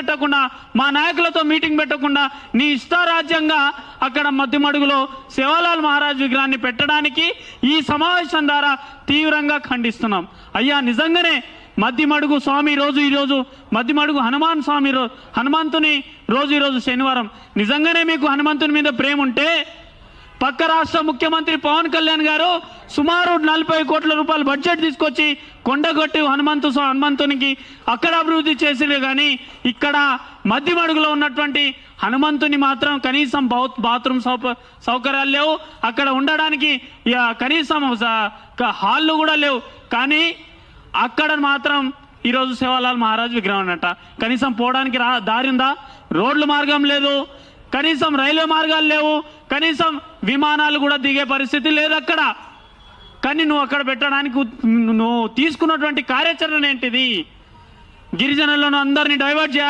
పెట్టకుండా, మా నాయకులతో మీటింగ్ పెట్టకుండా నీ ఇష్టారాజ్యంగా అక్కడ మధ్యమడుగులో సేవాలాల్ మహారాజ్ విగ్రహాన్ని పెట్టడానికి ఈ సమావేశం ద్వారా తీవ్రంగా ఖండిస్తున్నాం. అయ్యా, నిజంగానే మధ్యమడుగు స్వామి ఈరోజు మధ్యమడుగు హనుమాన్ స్వామి హనుమంతుని ఈరోజు శనివారం. నిజంగానే మీకు హనుమంతుని మీద ప్రేమ ఉంటే పక్క రాష్ట్ర ముఖ్యమంత్రి పవన్ కళ్యాణ్ గారు సుమారు 40 కోట్ల రూపాయల బడ్జెట్ తీసుకొచ్చి కొండగొట్టి హనుమంతునికి అక్కడ అభివృద్ధి చేసిరే, కానీ ఇక్కడ మధ్యమడుగులో ఉన్నటువంటి హనుమంతుని మాత్రం కనీసం బాత్రూమ్ సౌకర్యాలు లేవు, అక్కడ ఉండడానికి కనీసం హాళ్ళు కూడా లేవు. కానీ అక్కడ మాత్రం ఈరోజు సేవాలాల్ మహారాజ్ విగ్రహం అన్నట. కనీసం పోవడానికి దారి ఉందా? రోడ్లు మార్గం లేదు, కనీసం రైల్వే మార్గాలు లేవు, కనీసం విమానాలు కూడా దిగే పరిస్థితి లేదు అక్కడ. కానీ నువ్వు అక్కడ పెట్టడానికి నువ్వు తీసుకున్నటువంటి కార్యాచరణ ఏంటిది? గిరిజనులను అందరినీ డైవర్ట్ చేయాలి.